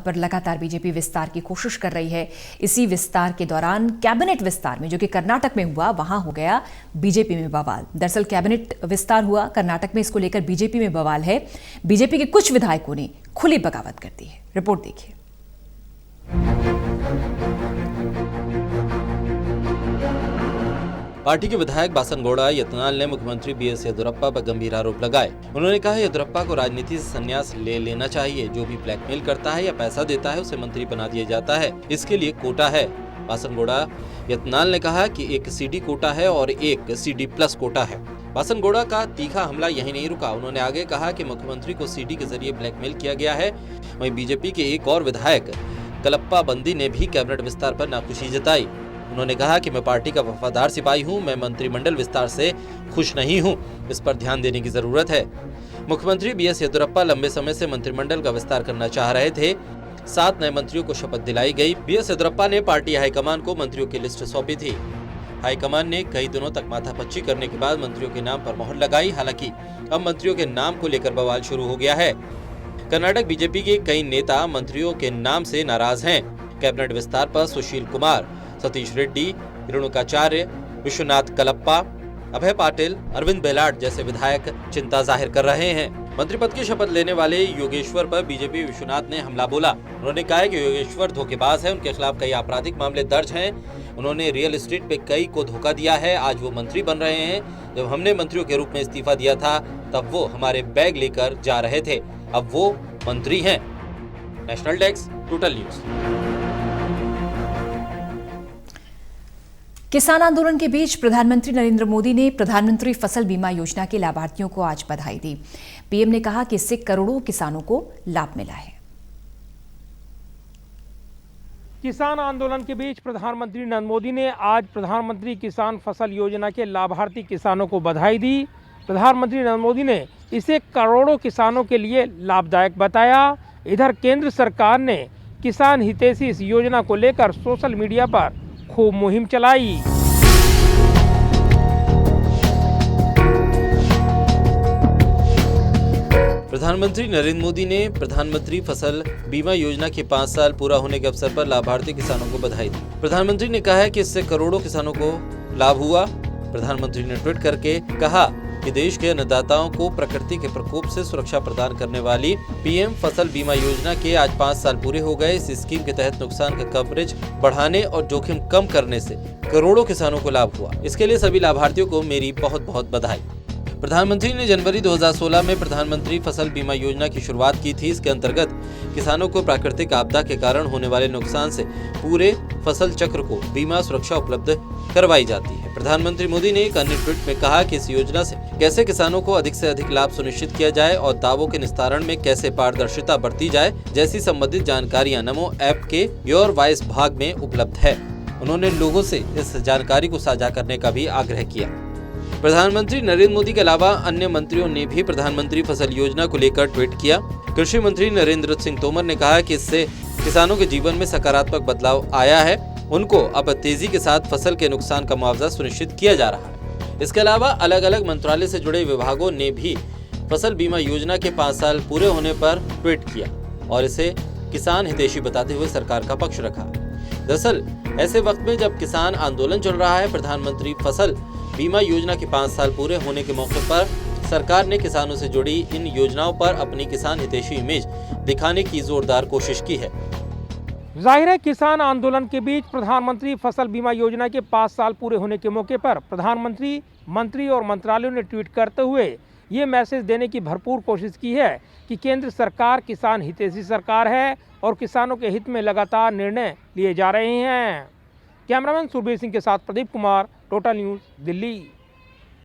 पर लगातार बीजेपी विस्तार की कोशिश कर रही है। इसी विस्तार के दौरान कैबिनेट विस्तार में, जो कि कर्नाटक में हुआ, वहां हो गया बीजेपी में बवाल। दरअसल कैबिनेट विस्तार हुआ कर्नाटक में, इसको लेकर बीजेपी में बवाल है। बीजेपी के कुछ विधायकों ने खुली बगावत कर दी है। रिपोर्ट देखिए। पार्टी के विधायक बासनगौड़ा यत्नाल ने मुख्यमंत्री बीएस येदियुरप्पा पर गंभीर आरोप लगाए। उन्होंने कहा येदियुरप्पा को राजनीति से संन्यास ले लेना चाहिए। जो भी ब्लैकमेल करता है या पैसा देता है उसे मंत्री बना दिया जाता है। इसके लिए कोटा है। बासनगौड़ा यत्नाल ने कहा कि एक सीडी कोटा है और एक सीडी प्लस कोटा है। बासनगौड़ा का तीखा हमला यहीं नहीं रुका। उन्होंने आगे कहा कि मुख्यमंत्री को सीडी के जरिए ब्लैकमेल किया गया है। वहीं बीजेपी के एक और विधायक कलप्पा बंदी ने भी कैबिनेट विस्तार पर नाखुशी जताई। उन्होंने कहा कि मैं पार्टी का वफादार सिपाही हूं, मैं मंत्रिमंडल विस्तार से खुश नहीं हूं, इस पर ध्यान देने की जरूरत है। मुख्यमंत्री बीएस येदियुरप्पा लंबे समय से मंत्रिमंडल का विस्तार करना चाह रहे थे। 7 नए मंत्रियों को शपथ दिलाई गई। बीएस येदियुरप्पा ने पार्टी हाईकमान को मंत्रियों की लिस्ट सौंपी थी। हाईकमान ने कई दिनों तक माथापच्ची करने के बाद मंत्रियों के नाम पर मोहर लगाई। हालांकि अब मंत्रियों के नाम को लेकर बवाल शुरू हो गया है। कर्नाटक बीजेपी के कई नेता मंत्रियों के नाम से नाराज हैं। कैबिनेट विस्तार पर सुशील कुमार, सतीश रेड्डी, रेणुकाचार्य, विश्वनाथ कलप्पा, अभय पाटिल, अरविंद बेलाट जैसे विधायक चिंता जाहिर कर रहे हैं। मंत्री पद की शपथ लेने वाले योगेश्वर पर बीजेपी विश्वनाथ ने हमला बोला। उन्होंने कहा कि योगेश्वर धोखेबाज है, उनके खिलाफ कई आपराधिक मामले दर्ज हैं। उन्होंने रियल एस्टेट पे कई को धोखा दिया है। आज वो मंत्री बन रहे हैं। जब हमने मंत्रियों के रूप में इस्तीफा दिया था तब वो हमारे बैग लेकर जा रहे थे, अब वो मंत्री हैं। National desk, total news. किसान आंदोलन के बीच प्रधानमंत्री नरेंद्र मोदी ने प्रधानमंत्री फसल बीमा योजना के लाभार्थियों को आज बधाई दी। पीएम ने कहा कि इससे करोड़ों किसानों को लाभ मिला है। किसान आंदोलन के बीच प्रधानमंत्री नरेंद्र मोदी ने आज प्रधानमंत्री किसान फसल योजना के लाभार्थी किसानों को बधाई दी। प्रधानमंत्री नरेंद्र मोदी ने इसे करोड़ों किसानों के लिए लाभदायक बताया। इधर केंद्र सरकार ने किसान हितैषी इस योजना को लेकर सोशल मीडिया पर खूब मुहिम चलाई। प्रधानमंत्री नरेंद्र मोदी ने प्रधानमंत्री फसल बीमा योजना के 5 साल पूरा होने के अवसर पर लाभार्थी किसानों को बधाई दी। प्रधानमंत्री ने कहा है कि इससे करोड़ों किसानों को लाभ हुआ। प्रधानमंत्री ने ट्वीट करके कहा कि देश के अन्नदाताओं को प्रकृति के प्रकोप से सुरक्षा प्रदान करने वाली पीएम फसल बीमा योजना के आज 5 साल पूरे हो गए। इस स्कीम के तहत नुकसान का कवरेज बढ़ाने और जोखिम कम करने से करोड़ों किसानों को लाभ हुआ। इसके लिए सभी लाभार्थियों को मेरी बहुत बहुत बधाई। प्रधानमंत्री ने जनवरी 2016 में प्रधानमंत्री फसल बीमा योजना की शुरुआत की थी। इसके अंतर्गत किसानों को प्राकृतिक आपदा के कारण होने वाले नुकसान से पूरे फसल चक्र को बीमा सुरक्षा उपलब्ध करवाई जाती है। प्रधानमंत्री मोदी ने एक अन्य ट्वीट में कहा कि इस योजना से कैसे किसानों को अधिक से अधिक लाभ सुनिश्चित किया जाए और दावों के निस्तारण में कैसे पारदर्शिता बरती जाए जैसी संबंधित जानकारियां नमो ऐप के योर वॉइस भाग में उपलब्ध है। उन्होंने लोगों से इस जानकारी को साझा करने का भी आग्रह किया। प्रधानमंत्री नरेंद्र मोदी के अलावा अन्य मंत्रियों ने भी प्रधानमंत्री फसल योजना को लेकर ट्वीट किया। कृषि मंत्री नरेंद्र सिंह तोमर ने कहा कि इससे किसानों के जीवन में सकारात्मक बदलाव आया है। उनको अब तेजी के साथ फसल के नुकसान का मुआवजा सुनिश्चित किया जा रहा है। इसके अलावा अलग अलग मंत्रालय से जुड़े विभागों ने भी फसल बीमा योजना के 5 साल पूरे होने पर ट्वीट किया और इसे किसान हितैषी बताते हुए सरकार का पक्ष रखा। दरअसल ऐसे वक्त में जब किसान आंदोलन चल रहा है, प्रधानमंत्री फसल बीमा योजना के 5 साल पूरे होने के मौके पर सरकार ने किसानों से जुड़ी इन योजनाओं पर अपनी किसान हितैषी इमेज दिखाने की जोरदार कोशिश की है। जाहिर है, किसान आंदोलन के बीच प्रधानमंत्री फसल बीमा योजना के 5 साल पूरे होने के मौके पर प्रधानमंत्री, मंत्री और मंत्रालयों ने ट्वीट करते हुए ये मैसेज देने की भरपूर कोशिश की है कि केंद्र सरकार किसान हितैषी सरकार है और किसानों के हित में लगातार निर्णय लिए जा रहे हैं। कैमरामैन सुरबीर सिंह के साथ प्रदीप कुमार, टोटल न्यूज़, दिल्ली।